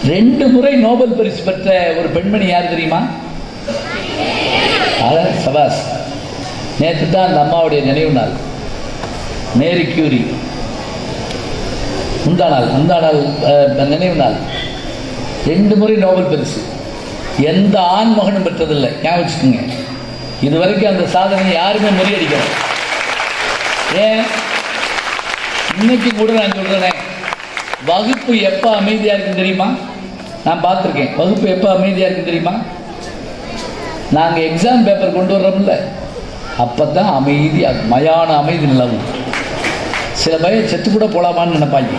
2 முறை நோபல் பரிசு பெற்ற ஒரு பெண்மணி யார் தெரியுமா? சபாஸ். நேற்று தான் அந்த அம்மாவுடைய நினைவு நாள். Marie Curie. முந்தாநாள் நினைவு நாள். 2 முறை நோபல் பரிசு. எந்த ஆண் மகனும் பெற்றதில்லை. ஞாபகம் வச்சுக்கோங்க. இதுவரைக்கும் அந்த சாதனையை யாருமே முறியடிக்கல. ஏன்? இன்னைக்கு கூட நான் சொல்றேன், வகுப்பு எப்ப அமைதியா இருக்குன்னு தெரியுமா? நான் பார்த்துருக்கேன். வகுப்பு எப்ப அமைதியா இருக்கு தெரியுமா? நாங்க எக்ஸாம் பேப்பர் கொண்டு வர்றோம்ல, அப்பதான் அமைதியா மயான அமைதி நிலவும். சில பையன் செத்து கூட போலாமான்னு நினைப்பாங்க.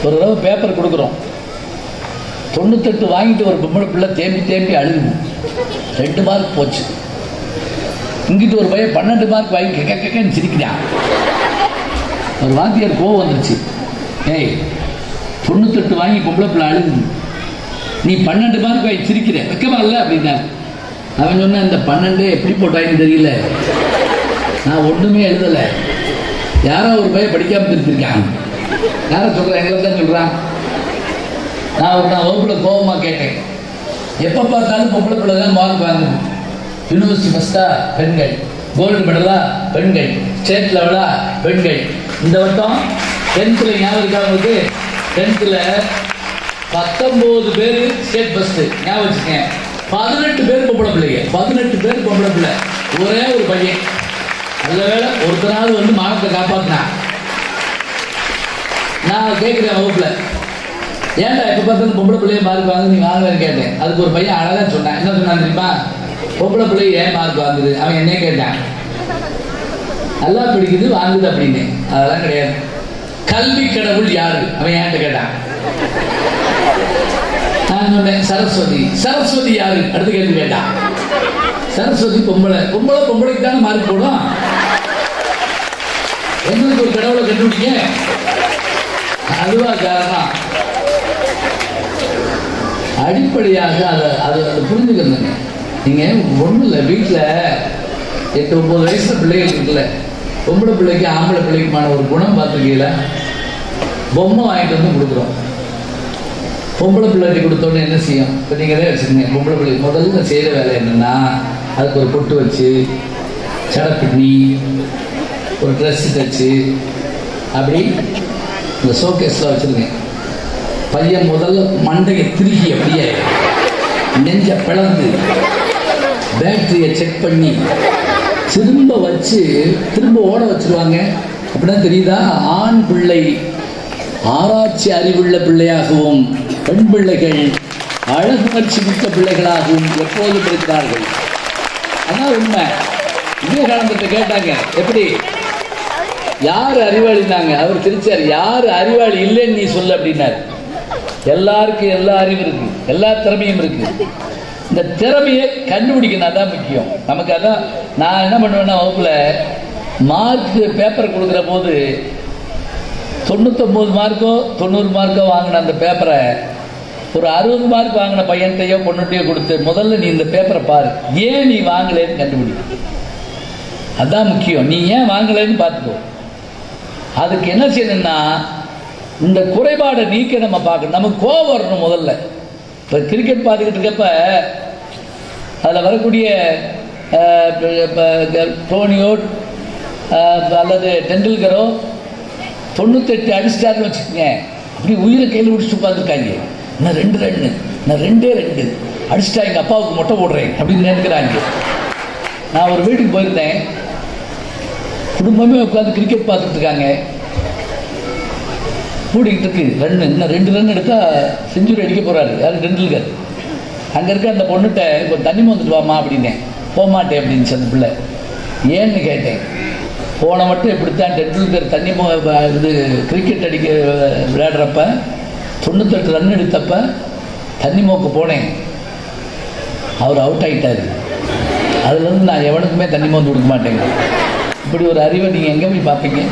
ஒரு தடவை பேப்பர் கொடுக்குறோம், 98 வாங்கிட்டு ஒரு பொம்பளை பிள்ளை தேம்பி அழுகும். 2 மார்க் போச்சு. இங்கிட்டு ஒரு பையன் 12 மார்க் வாங்கி கேட்கன்னு சிரிக்கிறான். ஒரு வாத்தியார் கோவம் வந்துருச்சு. ஏய், 98 வாங்கி பொம்பளை பிள்ளை அழுகுது, நீ 12 மார்க் வாங்கி சிரிக்கிற, வெக்கமா இல்லை அப்படின்னா. அவன் சொன்ன, இந்த 12 எப்படி போட்டாயின்னு தெரியல, நான் ஒன்றுமே எழுதலை, யாரோ ஒரு பையன் படிக்காம திருத்திருக்கான். யாரை சொல்கிறேன்? எங்களை தான் சொல்கிறான். நான் வகுப்பில் கோபமாக கேட்டேன், எப்போ பார்த்தாலும் பொம்பளை பிள்ளை தான் மார்க் வாங்குது. யூனிவர்சிட்டி ஃபஸ்ட்டா பெண்கள், கோல்டு மெடலா பெண்கள், ஸ்டேட் லெவலா பெண்கள். இந்த வட்டம் 10th ஞாபகம் இருக்கா உங்களுக்கு? 10th 19 பேர் ஸ்டேட் ஃபஸ்ட்டு. ஞாபகம் வச்சுக்கேன். 18 பேர் பொம்பளை பிள்ளைங்க. 18 பேர் பொம்பளை பிள்ளை, ஒரே ஒரு பையன். நல்ல வேலை ஒருத்தராவது வந்து மானத்தை காப்பாற்றினான். நான் கேட்குறேன் வகுப்பில், ஏன்டா எப்போ பார்த்தாலும் பொம்பளை பிள்ளைய மார்க் வாங்குது, நீ வாங்குவேன்னு கேட்டேன். அதுக்கு ஒரு பையன் அழகாக சொன்னான். என்ன சொன்னான் தெரியுமா? பொம்பளை பிள்ளை ஏன் மார்க் வாங்குது? அவன் என்ன கேட்டான், நல்லா பிடிக்குது வாங்குது அப்படின்னு. அதெல்லாம் கிடையாது. கல்வி கடவுள் யாரு? அவன் என்கிட்ட கேட்டான். நான் சொன்னேன், சரஸ்வதி. சரஸ்வதி யாரு? அடுத்த கேள்வி கேட்டான். சரஸ்வதி பொம்பளைக்கு தானே மார்க் போடும். எங்களுக்கு ஒரு கடவுளை கண்டுபிடிங்க. அதுவா காரணம்? அடிப்படையாக அதை புரிஞ்சுக்கிறதுங்க. நீங்க ஒன்றும் இல்லை, வீட்டில் 8-9 வயசுல பிள்ளைகள் இருக்குல்ல, பொம்பளை பிள்ளைக்கு ஆம்பளை பிள்ளைக்குமான ஒரு குணம் பார்த்துருக்கீங்களா? பொம்மை வாங்கிட்டு வந்து கொடுக்குறோம். பொம்பளை பிள்ளைக்கு கொடுத்தோன்னு என்ன செய்யும்? இப்போ நீங்களே வச்சுக்கோங்க. பொம்பளை பிள்ளை முதல்ல செய்கிற வேலை என்னென்னா, அதுக்கு ஒரு பொட்டு வச்சு, சடை பின்னி, ஒரு ட்ரெஸ்ஸு தைச்சு, அப்படி இந்த ஷோகேஸில் வச்சுருங்க. பையன் முதல்ல மண்டையை திருகி அப்படியே நெஞ்ச பிளந்து பேட்டரியை செக் பண்ணி திரும்ப வச்சு திரும்ப ஓட வச்சிருவாங்க. அப்படின்னா தெரியுதா? ஆண் பிள்ளை ஆராய்ச்சி அறிவுள்ள பிள்ளையாகவும், பெண் பிள்ளைகள் அழகுணர்ச்சி மிக்க பிள்ளைகளாகவும் எப்போதும் இருக்கிறார்கள். அதான் உண்மை. விவேகானந்தத்தை கேட்டாங்க, எப்படி யார் அறிவாளினாங்க? அவர் திருச்சார், யார் அறிவாளி இல்லைன்னு நீ சொல்லு அப்படின்னாரு. எல்லாருக்கும் எல்லா அறிவும் இருக்கு, எல்லா திறமையும் இருக்கு. இந்த திறமையை கண்டுபிடிக்கணும், தான் முக்கியம் நமக்கு. அதான் நான் என்ன பண்ணுவேன்னா, வகுப்புல மார்க் பேப்பர் கொடுக்குற போது 99 மார்க்கோ 90 மார்க்கோ வாங்கின அந்த பேப்பரை ஒரு 60 மார்க் வாங்கின பையன்கிட்டையோ பொண்ணுகிட்டையோ கொடுத்து, முதல்ல நீ இந்த பேப்பரை பாரு, ஏன் நீ வாங்கலைன்னு கண்டுபிடி. அதான் முக்கியம். நீ ஏன் வாங்கலைன்னு பார்த்துக்கோ. அதுக்கு என்ன செய்யணும்னா, இந்த குறைபாடை நீக்க நம்ம பார்க்கணும். நமக்கு கோபம் வரணும் முதல்ல. இப்போ கிரிக்கெட் பார்த்துக்கிட்டு இருக்கப்ப அதில் வரக்கூடிய டோனியோ அல்லது டெண்டுல்கரோ 98 அடிச்சிட்டாருன்னு வச்சுக்கோங்க, அப்படி உயிரை கையில் பிடிச்சிட்டு உட்காந்துருக்காங்க. நான் 2 ரன்னு, நான் 2 அடிச்சிட்டா எங்கள் அப்பாவுக்கு மொட்டை போடுறேன் அப்படின்னு நினைக்கிறாங்க. நான் ஒரு வீட்டுக்கு போயிருந்தேன், குடும்பமே உட்காந்து கிரிக்கெட் பார்த்துட்டு இருக்காங்க. கூடிக்கிட்டு இருக்கு ரன்னு, இன்னும் 2 ரன் எடுத்தால் செஞ்சுரி அடிக்க போகிறாரு யார்? டெண்டுல்கர். அங்கே இருக்க அந்த பொண்ணுகிட்ட இப்போ தண்ணி வந்துட்டு வாமா அப்படின்னேன். போகமாட்டேன் அப்படின்னு அந்த பிள்ளை. ஏன்னு கேட்டேன். போன மட்டும் இப்படித்தான் டெண்டுல்கர் தண்ணி இது கிரிக்கெட் அடிக்க விளையாடுறப்ப 98 ரன் எடுத்தப்ப தண்ணி மோக்க போனேன், அவர் அவுட் ஆகிட்டார். அதுலேருந்து நான் எவனுக்குமே தண்ணி மோந்து கொடுக்க மாட்டேங்க. இப்படி ஒரு அறிவை நீங்கள் எங்கே போய் பார்ப்பீங்க?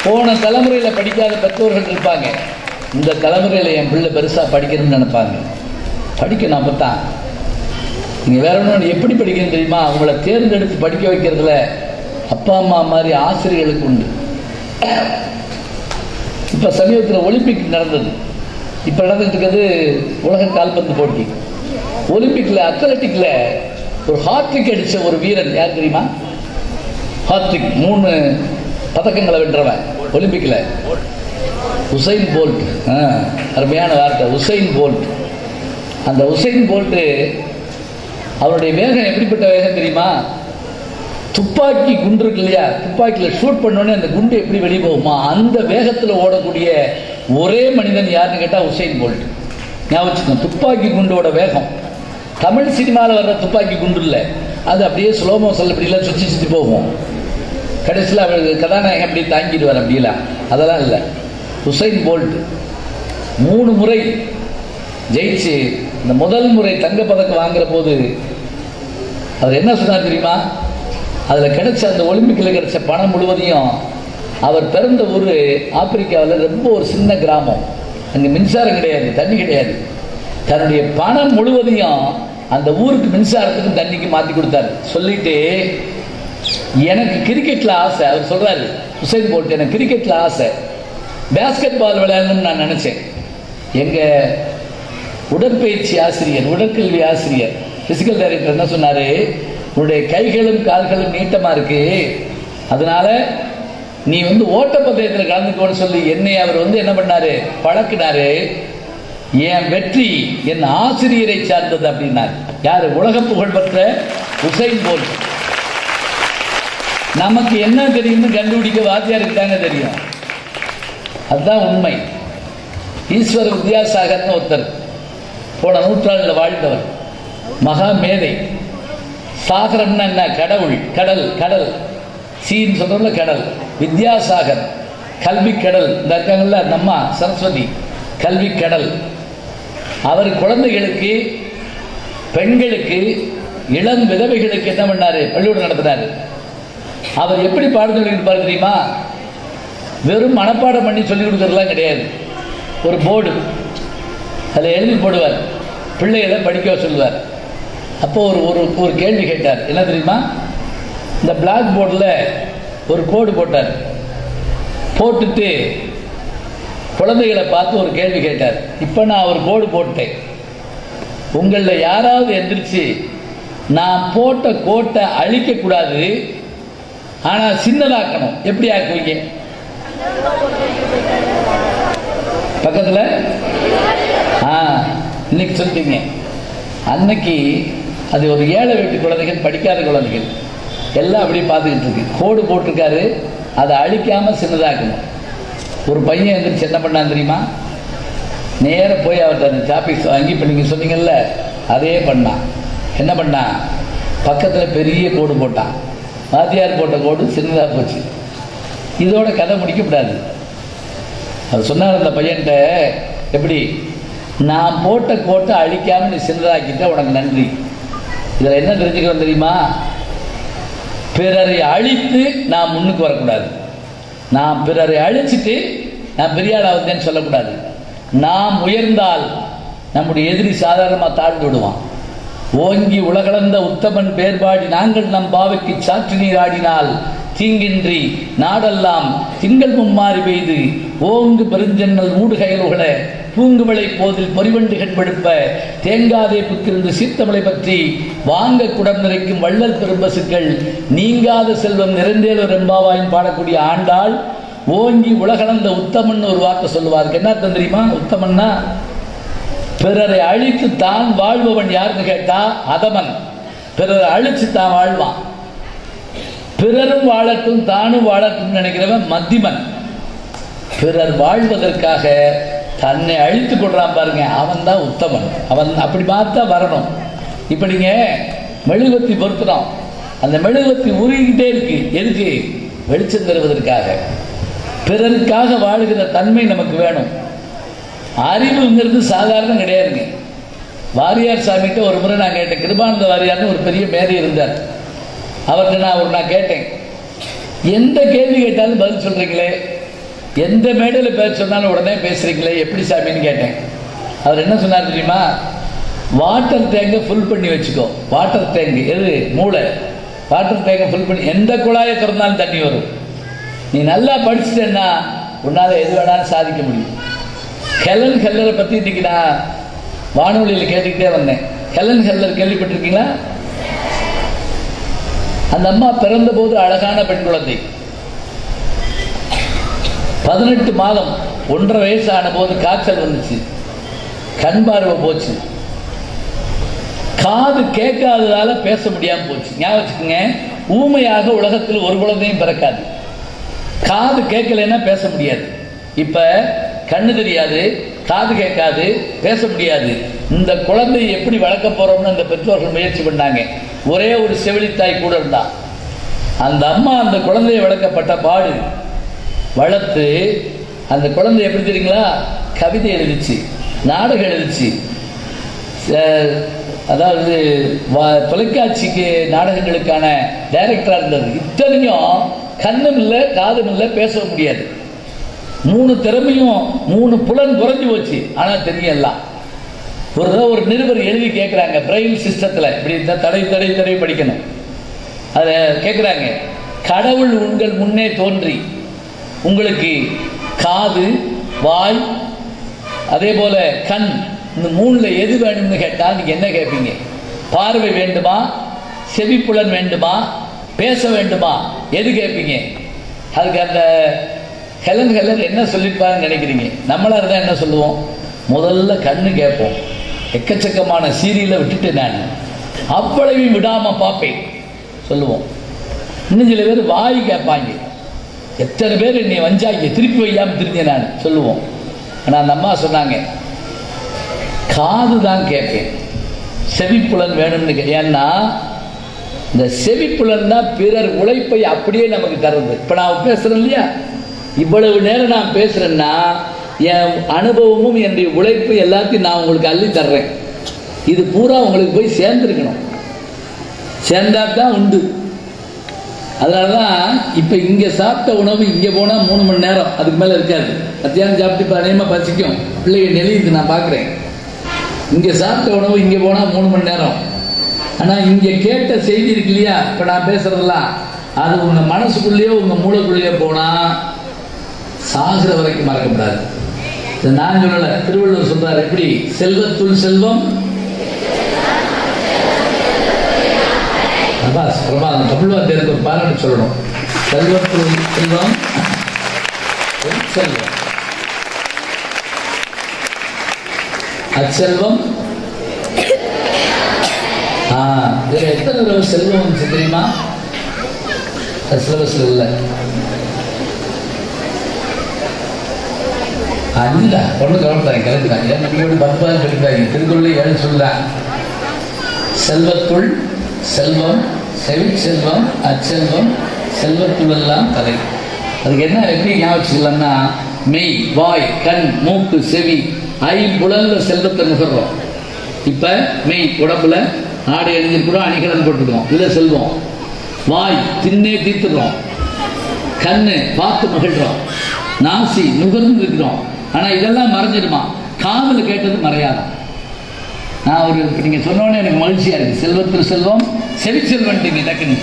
போன தலைமுறையில் படிக்காத பெற்றோர்கள் இருப்பாங்க. இந்த தலைமுறையில் என் பிள்ளை பெருசாக படிக்கணும்னு நினைப்பாங்க. படிக்கணும். அப்போ தான் நீங்கள் வேற ஒன்று எப்படி படிக்கணும் தெரியுமா? அவங்கள தேர்ந்தெடுத்து படிக்க வைக்கிறதுல அப்பா அம்மா மாதிரி ஆசிரியர்களுக்கு உண்டு. இப்போ சமீபத்தில் ஒலிம்பிக் நடந்தது. இப்போ நடந்துகிட்டு இருக்கிறது உலக கால்பந்து போட்டி. ஒலிம்பிக்கில் அத்லட்டிக்கில் ஒரு ஹாட்ரிக் அடித்த ஒரு வீரன் யார் தெரியுமா? ஹாட்ரிக் 3 பதக்கங்களை வென்றவன் ஒலிம்பிக்கில் உசைன் போல்ட். அருமையான வார்த்தை, உசைன் போல்ட். அந்த உசைன் போல்ட்டு அவருடைய வேகம் எப்படிப்பட்ட வேகம் தெரியுமா? துப்பாக்கி குண்டு இருக்கு இல்லையா, துப்பாக்கியில் ஷூட் பண்ணோடனே அந்த குண்டு எப்படி வெளியே போகுமா அந்த வேகத்தில் ஓடக்கூடிய ஒரே மனிதன் யாருன்னு கேட்டால் உசைன் போல்ட். ஞாபகம், துப்பாக்கி குண்டோட வேகம். தமிழ் சினிமாவில் வர்ற துப்பாக்கி குண்டு இல்லை, அது அப்படியே ஸ்லோ மோஷன் இப்படிலாம் சுற்றி சுற்றி போகும். கடைசியில் அவருக்கு கதாநாயகம் அப்படி தாங்கிடுவார், அப்படிலாம் அதெல்லாம் இல்லை. உசைன் போல்ட் 3 முறை ஜெயிச்சு இந்த முதல் முறை தங்கப்பதக்கம் வாங்குற போது அவர் என்ன சொன்னார் தெரியுமா? அதில் கிடைச்ச அந்த ஒலிம்பிக்கில் கிடைச்ச பணம் முழுவதையும், அவர் பிறந்த ஊர் ஆப்பிரிக்காவில் ரொம்ப ஒரு சின்ன கிராமம், அங்கே மின்சாரம் கிடையாது, தண்ணி கிடையாது. தன்னுடைய பணம் முழுவதையும் அந்த ஊருக்கு மின்சாரத்துக்கும் தண்ணிக்கு மாற்றி கொடுத்தாரு. சொல்லிட்டு எனக்கு கிரிக்கெட்டில் ஆசை, அவர் சொல்கிறாரு உசைன் போல்ட், எனக்கு கிரிக்கெட்டில் ஆசை, பேஸ்கெட் பால் விளையாடணும்னு நான் நினச்சேன். எங்கள் உடற்பயிற்சி ஆசிரியர், உடற்கல்வி ஆசிரியர், பிசிக்கல் டைரக்டர் என்ன சொன்னார்? உன்னுடைய கைகளும் கால்களும் நீட்டமாக இருக்கு, அதனால நீ ஓட்டப்பந்தயத்தில் கலந்துக்கோன்னு சொல்லி என்னை அவர் என்ன பண்ணாரு, பழக்கினாரு. என் வெற்றி என் ஆசிரியரை சார்ந்தது அப்படின்னார். யாரு? உலக புகழ்பெற்ற உசைன் போல்ட். நமக்கு என்ன தெரியும்னு கண்டுபிடிக்க வாத்தியாருக்கு தாங்க தெரியும், அதுதான் உண்மை. ஈஸ்வர் வித்யாசாகர்னு ஒருத்தர் போன நூற்றாண்டில் வாழ்ந்தவர், மகா மேதை. சாகரம்னா என்ன? கடவுள், கடல், கடல். சீன் சொல்றதுல கடல். வித்யாசாகர் கல்வி கடல். இந்த இருக்காங்கல்ல நம்ம சரஸ்வதி, கல்வி கடல். அவர் குழந்தைகளுக்கு, பெண்களுக்கு, இளம் விதவைகளுக்கு என்ன பண்ணாரு? பள்ளிக்கூடம் நடத்தினாரு. அவர் எப்படி பாடம் சொல்லி கொடுப்பாரு தெரியுமா? வெறும் மனப்பாடம் பண்ணி சொல்லிக் கொடுக்கறதுலாம் கிடையாது. ஒரு போர்டு, அதில் எழுதி போடுவார், பிள்ளைகளை படிக்க சொல்லுவார். அப்போ ஒரு கேள்வி கேட்டார். என்ன தெரியுமா? இந்த பிளாக் போர்டில் ஒரு கோடு போட்டார். போட்டுட்டு குழந்தைகளை பார்த்து ஒரு கேள்வி கேட்டார். இப்போ நான் ஒரு கோடு போட்டேன், உங்களில் யாராவது எந்திரிச்சு நான் போட்ட கோட்டை அழிக்கக்கூடாது, ஆனால் சின்னதாக்கணும், எப்படி ஆக்குவீங்க? பக்கத்தில் இன்னைக்கு சொல்லிட்டீங்க. அன்னைக்கு அது ஒரு ஏழை வீட்டு குழந்தைகள், படிக்காத குழந்தைகள் எல்லாம் அப்படி பார்த்துக்கிட்டு இருக்கு. கோடு போட்டிருக்காரு, அதை அழிக்காமல் சின்னதாக்கணும். ஒரு பையன் எந்திரிச்சு என்ன பண்ணான் தெரியுமா? நேராக போய் அவர்கிட்ட அந்த டாபிக்ஸ் வாங்கி, இப்போ நீங்கள் சொன்னீங்கல்ல அதே பண்ணான். என்ன பண்ணான்? பக்கத்தில் பெரிய கோடு போட்டான். வாத்தியார் போட்ட கோடு சின்னதாக போச்சு. இதோட கதை முடிக்கப்படாது. அது சொன்னார் அந்த பையன்கிட்ட, எப்படி நான் போட்ட கோட்டை அழிக்காமல் நீ சின்னதாக்கிட்ட, உனக்கு நன்றி. இதில் என்ன தெரிஞ்சுக்கிறோம் தெரியுமா? பிறரை அழித்து நான் முன்னுக்கு வரக்கூடாது. நான் பிறரை அழிச்சிட்டு நான் பெரிய ஆளா வந்தேன்னு சொல்லக்கூடாது. நாம் உயர்ந்தால் நம்முடைய எதிரி சாதாரணமாக தாழ்ந்து விடுவான். ஓங்கி உலகளந்த உத்தமன் பேர்பாடி நாங்கள் நம் பாவைக்கு சாற்று நீர் ஆடினால் தீங்கின்றி நாடெல்லாம் திங்கள் மும்மாறி பெய்து ஓங்கு பெருஞ்சென்னல் ஊடுகையலுகள பூங்குவளை போதில் பொறிவண்டுகள் படுப்ப தேங்காதே புக்கிருந்து சீர்த்தமலை பற்றி வாங்க குடம் நிறைக்கும் வள்ளல் பெரும்பசுக்கள் நீங்காத செல்வம் நிறைந்தேலோ ரெம்பாவாயின் பாடக்கூடிய ஆண்டாள் ஓங்கி உலகளந்த உத்தமன் ஒரு வார்த்தை சொல்லுவாருக்கு. என்ன அர்த்தம் தெரியுமா? உத்தமன்னா பிறரை அழித்து தான் வாழ்பவன் யாருன்னு கேட்டா அதமன். பிறரை அழிச்சு தான் வாழ்வான். பிறரும் வாழட்டும் தானும் வாழட்டும் நினைக்கிறவன் மத்திமன். பிறர் வாழ்வதற்காக தன்னை அழித்து கொள்றான் பாருங்க, அவன் தான் உத்தமன். அவன் அப்படி பார்த்தா வரணும். இப்ப நீங்க மெழுகுவத்தி பொருத்தணும், அந்த மெழுகுவத்தி உருகிக்கிட்டே இருக்கு. எதுக்கு? வெளிச்சம் தருவதற்காக. பிறருக்காக வாழுகிற தன்மை நமக்கு வேணும். அறிவுங்கிறது சாதாரணம் கிடையாதுங்க. வாரியார் சாமிகிட்ட ஒரு முறை நான் கேட்டேன். கிருபானந்த வாரியார்னு ஒரு பெரிய மேதை இருந்தார். அவர்கிட்ட நான் கேட்டேன், எந்த கேள்வி கேட்டாலும் பதில் சொல்றீங்களே, எந்த மேடையில் பேச சொன்னாலும் உடனே பேசுறீங்களே, எப்படி சாமின்னு கேட்டேன். அவர் என்ன சொன்னார் தெரியுமா? வாட்டர் டேங்கை ஃபுல் பண்ணி வச்சுக்கோ. வாட்டர் டேங்க் எது? மூளை. வாட்டர் டேங்கை ஃபுல் பண்ணி எந்த குழாயை திறந்தாலும் தண்ணி வரும். நீ நல்லா படிச்சுட்டேன்னா உன்னால் எது வேணாலும் சாதிக்க முடியும். ஹெலன் ஹெல்லரை பற்றி இன்னைக்கு நான் வானொலியில் கேட்டுக்கிட்டே வந்தேன். ஹெலன் ஹெல்லர் கேள்விப்பட்டிருக்கீங்களா? அந்த அம்மா பிறந்த போது அழகான பெண் குழந்தை. 18 மாதம் 1.5 வயசு ஆன போது காய்ச்சல் வந்துச்சு, கண் பார்வை போச்சு, காது கேட்காததால பேச முடியாம போச்சு. ஞாபகம் வச்சுக்கோங்க, ஊமையாக உலகத்தில் ஒரு குழந்தையும் பிறக்காது. காது கேட்கலைன்னா பேச முடியாது. இப்ப கண்ணு தெரியாது, காது கேட்காது, பேச முடியாது. இந்த குழந்தையை எப்படி வளர்க்க போறோம்னு அந்த பெற்றோர்கள் முயற்சி பண்ணாங்க. ஒரே ஒரு செவிலித்தாய் கூட இருந்தா. அந்த அம்மா அந்த குழந்தையை வளர்க்கப்பட்ட பாடு, வளர்த்து அந்த குழந்தை எப்படி தெரியுங்களா? கவிதை எழுதிச்சு, நாடகம் எழுதிச்சு. அதாவது தொலைக்காட்சிக்கு நாடகங்களுக்கான டைரக்டரா இருந்தது. இத்தனையும் கண்ணும் இல்லை, காதும் இல்லை, பேச முடியாது. 3 திறமையும் 3 புலன் குறைஞ்சு போச்சு. ஆனா தெரியும் எல்லாம். ஒரு தடவை ஒரு நிருபர் எழுதி கேட்குறாங்க, பிரெயில் சிஸ்டத்தில் இப்படி தடை தடை தடை படிக்கணும். அதை கேட்குறாங்க, கடவுள் உங்கள் முன்னே தோன்றி உங்களுக்கு காது, வாய், அதே போல கண், இந்த 3ல் எது வேணும்னு கேட்டால் நீங்க என்ன கேட்பீங்க? பார்வை வேண்டுமா, செவிப்புலன் வேண்டுமா, பேச வேண்டுமா, எது கேட்பீங்க? அதுக்கு அந்த ஹெலன் ஹெல்லர் என்ன சொல்லியிருப்பாருன்னு நினைக்கிறீங்க? நம்மளா இருந்தால் என்ன சொல்லுவோம்? முதல்ல கண்ணு கேட்போம். எக்கச்சக்கமான சீரியலை விட்டுட்டு நான் அவ்வளவையும் விடாம பார்ப்பேன் சொல்லுவோம். இன்னும் சில பேர் வாய் கேட்பாங்க. எத்தனை பேர் என்னை வஞ்சாங்க, திருப்பி வையாம திருந்தேன் நான் சொல்லுவோம். ஆனால் அந்த அம்மா சொன்னாங்க, காது தான் கேட்பேன், செவிப்புலன் வேணும்னு. ஏன்னா இந்த செவிப்புலன் தான் பிறர் உழைப்பை அப்படியே நமக்கு தருது. இப்போ நான் பேசுறேன் இல்லையா, இவ்வளவு நேரம் நான் பேசுறேன்னா என் அனுபவமும் என்னுடைய உழைப்பு எல்லாத்தையும் நான் உங்களுக்கு அள்ளி தர்றேன். இது பூரா உங்களுக்கு போய் சேர்ந்துருக்கணும், சேர்ந்தா தான் உண்டு. அதனாலதான் இப்ப இங்க சாப்பிட்ட உணவு இங்க போனா 3 மணி நேரம், அதுக்கு மேல இருக்காது. மத்தியானம் சாப்பிட்டு இப்ப அநேகமா பசிக்கும், பிள்ளைங்க நெளியுது, நான் பாக்குறேன். இங்க சாப்பிட்ட உணவு இங்க போனா 3 மணி நேரம். ஆனா இங்க கேட்ட செய்தி இருக்கு இல்லையா, இப்ப நான் பேசுறதெல்லாம் அது உங்க மனசுக்குள்ளேயோ உங்க மூளைக்குள்ளேயோ போனா சாகுற வரைக்கும் மறக்கப்படாது. நான் சொல்லல, திருவள்ளுவர் சொல்றாரு. எப்படி? செல்வத்துள் செல்வம். பிரபாதம் தமிழ் வார்த்தைக்கு ஒரு பாராட்டு சொல்லணும். செல்வத்துள் செல்வம், செல்வம் அச்செல்வம். இதுல எத்தனை தடவை செல்வம் வந்துச்சு தெரியுமா? சிலபஸ்ல இல்லை. 5 தான். ஒன்று கவனித்தாங்க, கலந்துட்டாங்க. நம்பிக்கையோடு 10 சொல்லிட்டாங்க. திருக்குறள் 7 சொல்லுதான். செல்வத்துள் செல்வம், செவி செல்வம், அச்செல்வம், செல்வத்துள் எல்லாம் தலை. அதுக்கு என்ன எப்படி ஞாபகம் வச்சுக்கலாம்னா, மெய், வாய், கண், மூக்கு, செவி, 5 செல்வத்தை நுகர்றோம். இப்ப மெய், உடம்புல ஆடை அணிஞ்சிருக்கிறோம், அணிகலன் போட்டுக்கிறோம், இல்லை செல்வம். வாய், தின்னே தீர்த்துறோம். கண்ணு, பார்த்து மகிழ்றோம். நாசி, நுகர்ந்து இருக்கிறோம். ஆனா இதெல்லாம் மறைஞ்சிடுமா? காதில் கேட்டது மறையாதான். நான் நீங்க சொன்னோன்னே எனக்கு மகிழ்ச்சியா இருக்கு. செல்வத்தில் செல்வம், செவி செல்வன்ட்டீங்க டக்குன்னு.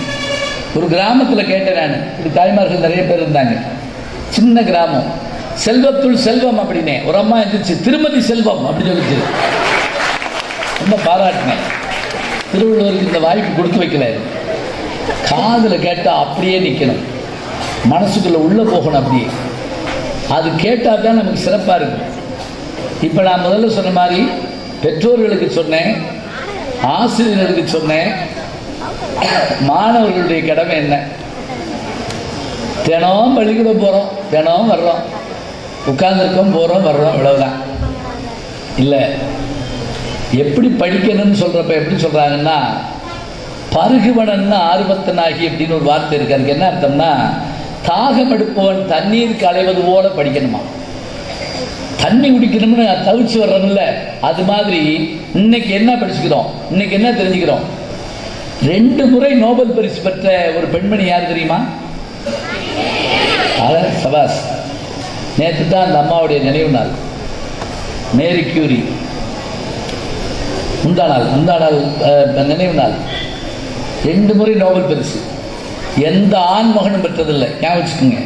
ஒரு கிராமத்தில் கேட்டேன் நான். இப்படி தாய்மார்கள் நிறைய பேர் இருந்தாங்க. சின்ன கிராமம். செல்வத்துள் செல்வம் அப்படின்னே ஒரு அம்மா இருந்துச்சு, திருமதி செல்வம் அப்படி சொல்லிச்சு. ரொம்ப பாராட்டினேன். திருவள்ளுவருக்கு இந்த வாய்ப்பு கொடுத்து வைக்கல. காதில் கேட்டால் அப்படியே நிற்கணும், மனசுக்குள்ள உள்ள போகணும். அப்படியே அது கேட்டால் தான் நமக்கு சிறப்பாக இருக்கும். இப்போ நான் முதல்ல சொன்ன மாதிரி பெற்றோர்களுக்கு சொன்னேன், ஆசிரியர்களுக்கு சொன்னேன். மாணவர்களுடைய கடமை என்ன? தினம் பள்ளிக்கூடம் போகிறோம், தினம் வர்றோம், உட்கார்ந்துருக்கோம், போகிறோம், வர்றோம், இவ்வளவுதான். இல்லை, எப்படி படிக்கணும்னு சொல்கிறப்ப எப்படி சொல்கிறாங்கன்னா, பருகுவனன்னு ஆர்வத்தனாகி அப்படின்னு ஒரு வார்த்தை இருக்கு. அதுக்கு என்ன அர்த்தம்னா, தாகம் எடுப்பவன் தண்ணீர் களைவது போல படிக்கணுமா. தண்ணி குடிக்கணும்னு தவிச்சு வர்றோம்ல, அது மாதிரி இன்னைக்கு என்ன படிச்சுக்கிறோம், இன்னைக்கு என்ன தெரிஞ்சுக்கிறோம். 2 முறை நோபல் பரிசு பெற்ற ஒரு பெண்மணி யார் தெரியுமா? சபாஸ். நேற்று தான் அந்த அம்மாவுடைய நினைவு நாள். Marie Curie. முந்தானால் நினைவு நாள் 2 முறை நோபல் பரிசு எந்த ஆண் மகனும் பெற்றதில்லை. ஞாபகம் வச்சுக்கோங்க.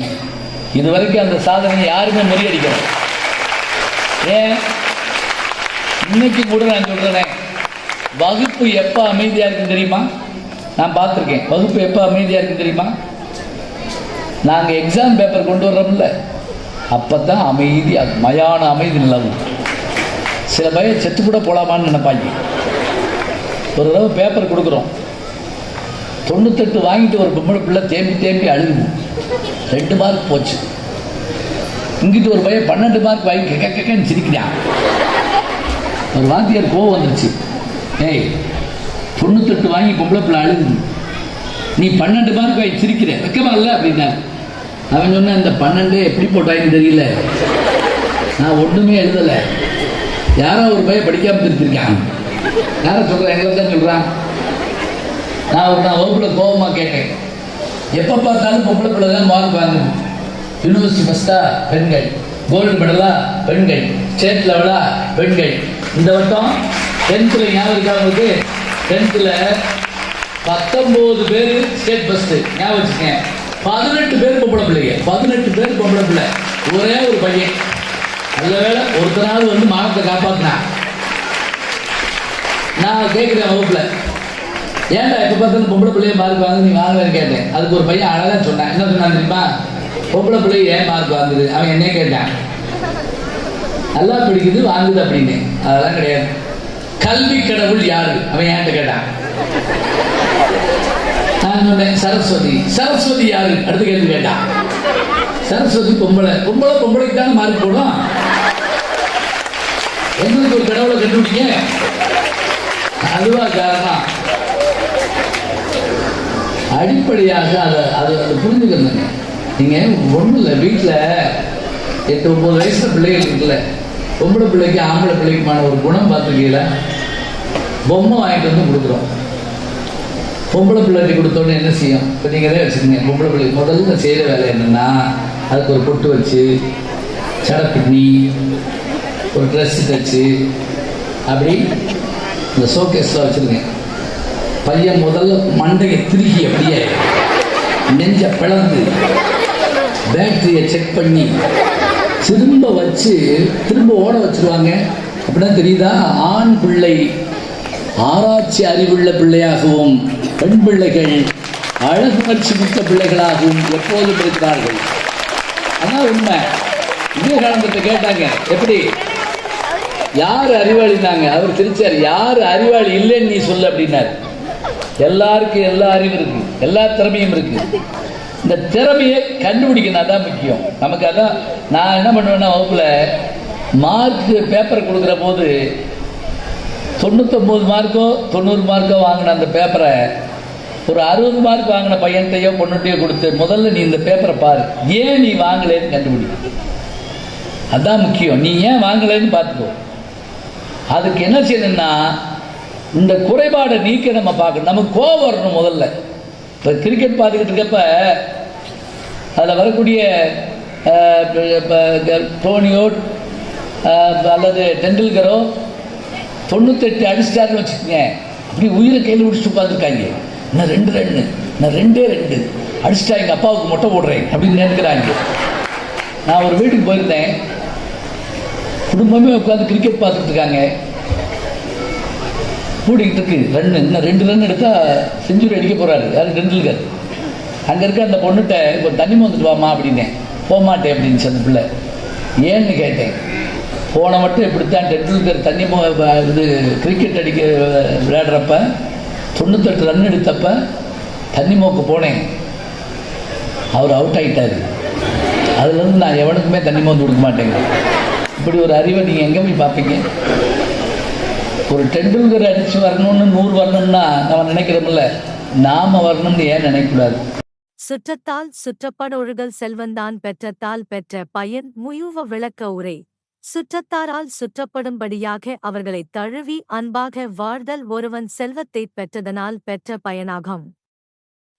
இதுவரைக்கும் அந்த சாதனையை யாருமே முறியடிக்கணும். ஏன் இன்னைக்கு கூட நான் சொல்றேன், வகுப்பு எப்போ அமைதியா இருக்குன்னு தெரியுமா? நான் பார்த்துருக்கேன். வகுப்பு எப்போ அமைதியா இருக்குன்னு தெரியுமா? நாங்கள் எக்ஸாம் பேப்பர் கொண்டு வர்றோம்ல, அப்பதான் அமைதியா மயான அமைதி நிலவும். சில பையன் செத்து கூட போலாமான்னு நினைப்பாங்க. ஒரு தடவை பேப்பர் கொடுக்குறோம், 98 வாங்கிட்டு ஒரு பொம்பளை பிள்ளை தேம்பி அழுகுது. 2 மார்க் போச்சு. இங்கிட்டு ஒரு பையன் 12 மார்க் வாங்கி கேட்கன்னு சிரிக்கிறான். ஒரு வாத்தியார் கோவம் வந்துருச்சு. ஏய், 98 வாங்கி பொம்பளை பிள்ளை அழுகுது, நீ 12 மார்க் வாங்கி சிரிக்கிற, வைக்கமா இல்லை அப்படின்னா. அவன் சொன்ன, இந்த 12 எப்படி போட்டாங்கன்னு தெரியல, நான் ஒன்றுமே எழுதலை, யாரோ ஒரு பையன் படிக்காமல் திருத்திருக்கான். யாரை சொல்கிறேன்? எங்களை தான் சொல்கிறான். நான் வகுப்பில் கோபமாக கேட்டேன், எப்போ பார்த்தாலும் பொம்பளை பிள்ளை தான் மார்க் வாங்குது. யூனிவர்சிட்டி ஃபஸ்ட்டா பெண்கள், கோல்டு மெடலா பெண்கள், ஸ்டேட் லெவலா பெண்கள். இந்த வட்டம் 10th ஞாபகம் இருக்கா உங்களுக்கு? 10th 19 பேர் ஸ்டேட் ஃபஸ்ட்டு. ஞாபகம் வச்சுக்கங்க. 18 பேர் பொம்பளை பிள்ளைங்க. 18 பேர் பொம்பளை பிள்ளை, ஒரே ஒரு பையன். நல்ல வேலை ஒருத்தனாவது வந்து மானத்தை காப்பாற்றினான். நான் கேட்குறேன் வகுப்புல, ஏன்டா எப்போ பார்த்தாலும் பொம்பளை பிள்ளைய மார்க் வாங்குது, நீ வாங்கலன்னு கேட்டேன். அதுக்கு ஒரு பையன் அழகாக சொன்னான். என்ன சொன்னான் தெரியுமா? பொம்பளை பிள்ளை ஏன் மார்க் வாங்குது? அவன் என்ன கேட்டான், நல்லா பிடிக்குது வாங்குது அப்படின்னு. அதெல்லாம் கிடையாது. கல்வி கடவுள் யாரு? அவன் ஏன்ட்ட கேட்டான். நான் சொன்னேன் சரஸ்வதி. சரஸ்வதி யாரு? அடுத்த கேள்வி கேட்டான். சரஸ்வதி பொம்பளைக்கு தானே மார்க் போடும். எங்களுக்கு ஒரு கடவுளை கண்டுபிடிங்க. அதுவா காரணம்? அடிப்படையாக அதை புரிஞ்சுக்கணுங்க. நீங்க ஒன்றும் இல்லை, வீட்டில் 8-9 வயசுல பிள்ளைகள் இருக்குல்ல, பொம்பளை பிள்ளைக்கு ஆம்பளை பிள்ளைக்குமான ஒரு குணம் பார்த்துருக்கீங்களா? பொம்மை வாங்கிட்டு வந்து கொடுக்குறோம். பொம்பளை பிள்ளைக்கு கொடுத்தோன்னே என்ன செய்யும்? இப்போ நீங்களே வச்சுக்கோங்க. பொம்பளை பிள்ளை முதல்ல செய்கிற வேலை என்னென்னா, அதுக்கு ஒரு பொட்டு வச்சு, சடை பின்னி, ஒரு ட்ரெஸ்ஸு தைச்சு, அப்படி இந்த ஷோகேஸில் வச்சுருங்க. பையன் முதல்ல மண்டையை திருகி அப்படியே நெஞ்ச பிளந்து பேட்டரியை செக் பண்ணி திரும்ப வச்சு திரும்ப ஓட வச்சிருவாங்க. அப்படின்னா தெரியுதா? ஆண் பிள்ளை ஆராய்ச்சி அறிவுள்ள பிள்ளையாகவும், பெண் பிள்ளைகள் அழகுணர்ச்சி மிக்க பிள்ளைகளாகவும் எப்போதும் இருக்கிறார்கள். அதான் உண்மை. விவேகானந்தத்தை கேட்டாங்க, எப்படி யார் அறிவாளினாங்க? அவர் சிரிச்சார். யார் அறிவாளி இல்லைன்னு நீ சொல்லு அப்படின்னாரு. எல்லாருக்கும் எல்லா அறிவும் இருக்கு, எல்லா திறமையும் இருக்கு. இந்த திறமையை கண்டுபிடிக்கணும், அதான் முக்கியம் நமக்கு. அதான் நான் என்ன பண்ணுவேன்னா, வகுப்புல மார்க் பேப்பர் கொடுக்குற போது 99 மார்க்கோ 90 மார்க்கோ வாங்கின அந்த பேப்பரை ஒரு 60 மார்க் வாங்கின பையன்கிட்டையோ பொண்ணுகிட்டையோ கொடுத்து, முதல்ல நீ இந்த பேப்பரை பாரு, ஏன் நீ வாங்கலேன்னு கண்டுபிடி. அதான் முக்கியம். நீ ஏன் வாங்கலைன்னு பார்த்துக்கோ. அதுக்கு என்ன செய்யணும்னா, இந்த குறைபாடை நீக்க நம்ம பார்க்கணும். நமக்கு கோபம் வரணும் முதல்ல. இப்போ கிரிக்கெட் பார்த்துக்கிட்டு இருக்கப்ப அதில் வரக்கூடிய தோனியோ அல்லது டெண்டுல்கரோ 98 அடிச்சிட்டாருன்னு வச்சுக்கோங்க, அப்படி உயிரை கையில் பிடிச்சிட்டு உட்காந்துருக்காங்க. நான் 2 ரன்னு, நான் 2 அடிச்சிட்டா எங்கள் அப்பாவுக்கு மொட்டை போடுறேன் அப்படின்னு நினைக்கிறாங்க. நான் ஒரு வீட்டுக்கு போயிருந்தேன், குடும்பமே உட்காந்து கிரிக்கெட் பார்த்துட்டு இருக்காங்க. கூடிக்கிட்டு இருக்கு ரன்னு, இன்னும் 2 ரன் எடுத்தா செஞ்சுரி அடிக்க போறாரு யாரு? டெண்டுல்கர். அங்கே இருக்க அந்த பொண்ணுகிட்ட இப்போ தண்ணி வந்துட்டு வாமா அப்படின்னேன். போகமாட்டேன் அப்படின்னு சொன்ன பிள்ளை. ஏன்னு கேட்டேன். போன மட்டும் எப்படித்தான் டெண்டுல்கர் தண்ணி இது கிரிக்கெட் அடிக்க விளையாடுறப்ப 98 ரன் எடுத்தப்ப தண்ணி மோக்கு போனேன், அவர் அவுட் ஆகிட்டார். அதுலேருந்து நான் எவனுக்குமே தண்ணி மோந்து கொடுக்க மாட்டேங்க. இப்படி ஒரு அறிவை நீங்கள் எங்கே போய் பார்ப்பீங்க? ஒரு டெண்டுல்கர் அடிச்சு வரணும்னு 100 வரணும்னா நம்ம நினைக்கிறோம்ல, நாம வரணும்னு ஏன் நினைக்கக்கூடாது? சுற்றத்தால் சுற்றப்படொழுகல் செல்வந்தான் பெற்றத்தால் பெற்ற பயன் முயுவ விளக்க உரை. சுற்றத்தாரால் சுற்றப்படும்படியாக அவர்களை தழுவி அன்பாக வாழ்தல் ஒருவன் செல்வத்தை பெற்றதனால் பெற்ற பயனாகும்.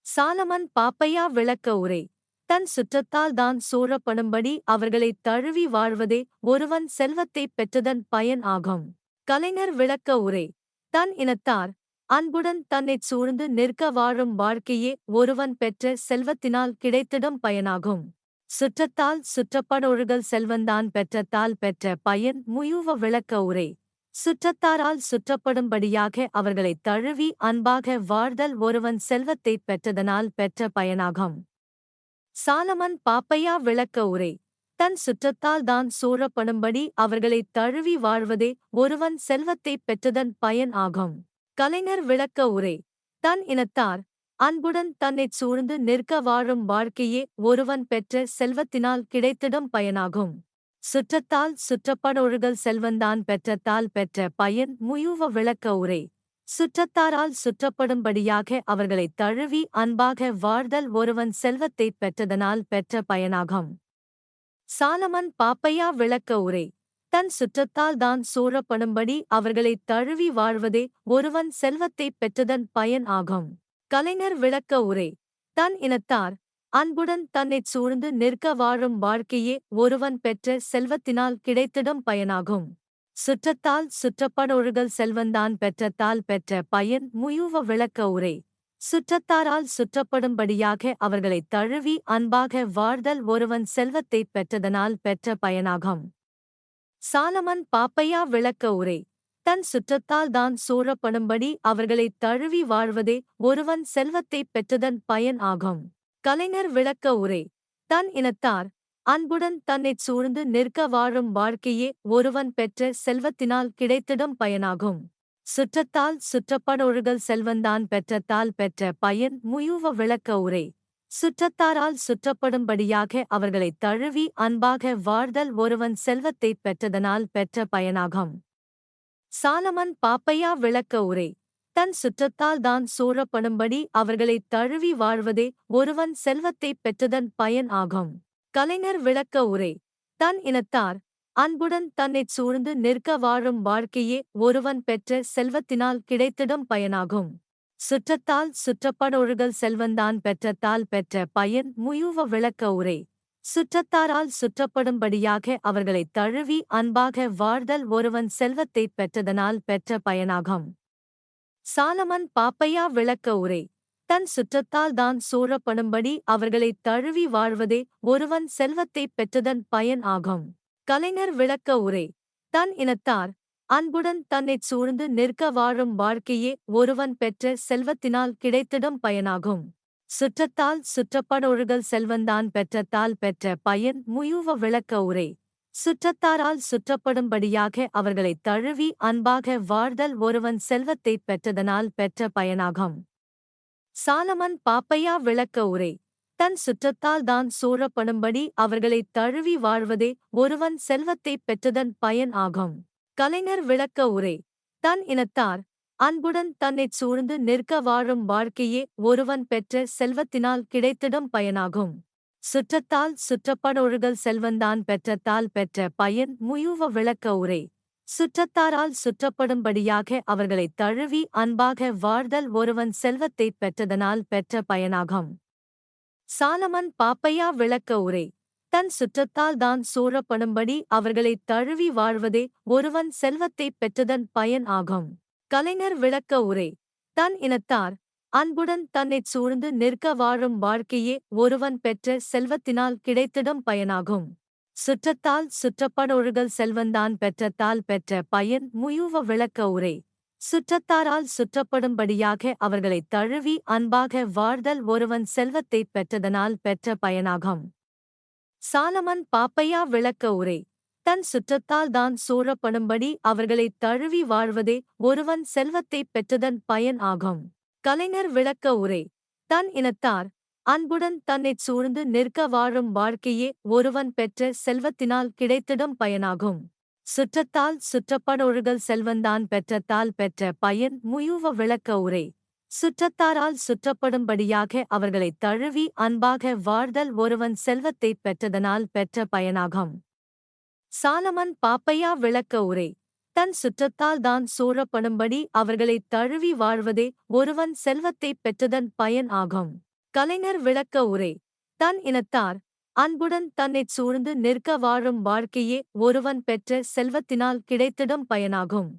சாலமன் பாப்பையா விளக்க உரை. தன் சுற்றத்தால் தான் சூழப்படும்படி அவர்களை தழுவி வாழ்வதே ஒருவன் செல்வத்தை பெற்றதன் பயன் ஆகும். கலைஞர் விளக்க உரை. தன் இனத்தார் அன்புடன் தன்னைச் சூழ்ந்து நிற்க வாழும் வாழ்க்கையே ஒருவன் பெற்ற செல்வத்தினால் கிடைத்திடும் பயனாகும். சுற்றத்தால் சுற்றப்படொழுகல் செல்வந்தான் பெற்றத்தால் பெற்ற பயன் முயுவ விளக்க உரை. சுற்றத்தாரால் சுற்றப்படும்படியாக அவர்களைத் தழுவி அன்பாக வாழ்தல் ஒருவன் செல்வத்தைப் பெற்றதனால் பெற்ற பயனாகும். சாலமன் பாப்பையா விளக்க உரை. தன் சுற்றத்தால் தான் சூழப்படும்படி அவர்களைத் தழுவி வாழ்வதே ஒருவன் செல்வத்தைப் பெற்றதன் பயன் ஆகும். கலைஞர் விளக்க உரை. தன் இனத்தார் அன்புடன் தன்னைச் சூழ்ந்து நிற்க வாழும் வாழ்க்கையே ஒருவன் பெற்ற செல்வத்தினால் கிடைத்திடும் பயனாகும். சுற்றத்தால் சுற்றப்படொழுகல் செல்வந்தான் பெற்றத்தால் பெற்ற பயன் முயுவ விளக்க உரை. சுற்றத்தாரால் சுற்றப்படும்படியாக அவர்களைத் தழுவி அன்பாக வாழ்தல் ஒருவன் செல்வத்தைப் பெற்றதனால் பெற்ற பயனாகும். சாலமன் பாப்பையா விளக்க உரை. தன் சுற்றத்தால் தான் சூழப்படும்படி அவர்களைத் தழுவி வாழ்வதே ஒருவன் செல்வத்தைப் பெற்றதன் பயன் ஆகும். கலைஞர் விளக்க உரை. தன் இனத்தார் அன்புடன் தன்னைச் சூழ்ந்து நிற்க வாழும் வாழ்க்கையே ஒருவன் பெற்ற செல்வத்தினால் கிடைத்திடும் பயனாகும். சுற்றத்தால் சுற்றப்படொழுகல் செல்வந்தான் பெற்றத்தால் பெற்ற பயன் முயுவ விளக்க உரை. சுற்றத்தாரால் சுற்றப்படும்படியாக அவர்களைத் தழுவி அன்பாக வாழ்தல் ஒருவன் செல்வத்தைப் பெற்றதனால் பெற்ற பயனாகும். சாலமன் பாப்பையா விளக்க உரை. தன் சுற்றத்தால் தான் சூழப்படும்படி அவர்களைத் தழுவி வாழ்வதே ஒருவன் செல்வத்தைப் பெற்றதன் பயன் ஆகும். கலைஞர் விளக்க உரை. தன் இனத்தார் அன்புடன் தன்னைச் சூழ்ந்து நிற்க வாழும் வாழ்க்கையே ஒருவன் பெற்ற செல்வத்தினால் கிடைத்திடும் பயனாகும். சுற்றத்தால் சுற்றப்படொழுகல் செல்வந்தான் பெற்றத்தால் பெற்ற பயன் முயுவ விளக்க உரை. சுற்றத்தாரால் சுற்றப்படும்படியாக அவர்களைத் தழுவி அன்பாக வாழ்தல் ஒருவன் செல்வத்தைப் பெற்றதனால் பெற்ற பயனாகும். சாலமன் பாப்பையா விளக்க உரை. தன் சுற்றத்தால் தான் சூழப்படும்படி அவர்களைத் தழுவி வாழ்வதே ஒருவன் செல்வத்தைப் பெற்றதன் பயன் ஆகும். கலைஞர் விளக்க உரை. தன் இனத்தார் அன்புடன் தன்னைச் சூழ்ந்து நிற்க வாழும் வாழ்க்கையே ஒருவன் பெற்ற செல்வத்தினால் கிடைத்திடும் பயனாகும். சுற்றத்தால் சுற்றப்படொழுகல் செல்வந்தான் பெற்றத்தால் பெற்ற பயன் முயுவ விளக்க உரை. சுற்றத்தாரால் சுற்றப்படும்படியாக அவர்களைத் தழுவி அன்பாக வாழ்தல் ஒருவன் செல்வத்தைப் பெற்றதனால் பெற்ற பயனாகும். சாலமன் பாப்பையா விளக்க உரை. தன் சுற்றத்தால் தான் சூழப்படும்படி அவர்களைத் தழுவி வாழ்வதே ஒருவன் செல்வத்தைப் பெற்றதன் பயன் ஆகும். கலைஞர் விளக்க உரை. தன் இனத்தார் அன்புடன் தன்னைச் சூழ்ந்து நிற்க வாழும் வாழ்க்கையே ஒருவன் பெற்ற செல்வத்தினால் கிடைத்திடும் பயனாகும். சுற்றத்தால் சுற்றப்படொழுகல் செல்வந்தான் பெற்றத்தால் பெற்ற பயன் முயுவ விளக்க உரை. சுற்றத்தாரால் சுற்றப்படும்படியாக அவர்களைத் தழுவி அன்பாக வாழ்தல் ஒருவன் செல்வத்தைப் பெற்றதனால் பெற்ற பயனாகும். சாலமன் பாப்பையா விளக்க உரை. தன் சுற்றத்தால் தான் சூழப்படும்படி அவர்களைத் தழுவி வாழ்வதே ஒருவன் செல்வத்தைப் பெற்றதன் பயன் ஆகும். கலைஞர் விளக்க உரை. தன் இனத்தார் அன்புடன் தன்னைச் சூழ்ந்து நிற்க வாழும் வாழ்க்கையே ஒருவன் பெற்ற செல்வத்தினால் கிடைத்திடும் பயனாகும். சுற்றத்தால் சுற்றப்படொழுகல் செல்வந்தான் பெற்றத்தால் பெற்ற பயன் முயுவ விளக்க உரை. சுற்றத்தாரால் சுற்றப்படும்படியாக அவர்களைத் தழுவி அன்பாக வாழ்தல் ஒருவன் செல்வத்தைப் பெற்றதனால் பெற்ற பயனாகும். சாலமன் பாப்பையா விளக்க உரை. தன் சுற்றத்தால் தான் சூழப்படும்படி அவர்களைத் தழுவி வாழ்வதே ஒருவன் செல்வத்தைப் பெற்றதன் பயன் ஆகும். கலைஞர் விளக்க உரை. தன் இனத்தார் அன்புடன் தன்னைச் சூழ்ந்து நிற்க வாழும் வாழ்க்கையே ஒருவன் பெற்ற செல்வத்தினால் கிடைத்திடும் பயனாகும். சுற்றத்தால் சுற்றப்படொழுகல் செல்வந்தான் பெற்றத்தால் பெற்ற பயன் முயுவ விளக்க உரை. சுற்றத்தாரால் சுற்றப்படும்படியாக அவர்களைத் தழுவி அன்பாக வாழ்தல் ஒருவன் செல்வத்தைப் பெற்றதனால் பெற்ற பயனாகும். சாலமன் பாப்பையா விளக்க உரை. தன் சுற்றத்தால் தான் சூழப்படும்படி அவர்களைத் தழுவி வாழ்வதே ஒருவன் செல்வத்தைப் பெற்றதன் பயன் ஆகும். கலைஞர் விளக்க உரை. தன் இனத்தார் அன்புடன் தன்னைச் சூழ்ந்து நிற்க வாழும் வாழ்க்கையே ஒருவன் பெற்ற செல்வத்தினால் கிடைத்திடும் பயனாகும். சுற்றத்தால் சுற்றப்படொழுகல் செல்வந்தான் பெற்றத்தால் பெற்ற பயன் முயுவ விளக்க உரை. சுற்றத்தாரால் சுற்றப்படும்படியாக அவர்களைத் தழுவி அன்பாக வாழ்தல் ஒருவன் செல்வத்தைப் பெற்றதனால் பெற்ற பயனாகும். சாலமன் பாப்பையா விளக்க உரை. தன் சுற்றத்தால் தான் சூழப்படும்படி அவர்களைத் தழுவி வாழ்வதே ஒருவன் செல்வத்தைப் பெற்றதன் பயன் ஆகும். கலைஞர் விளக்க உரை. தன் இனத்தார் அன்புடன் தன்னைச் சூழ்ந்து நிற்க வாழும் வாழ்க்கையே ஒருவன் பெற்ற செல்வத்தினால் கிடைத்திடும் பயனாகும்.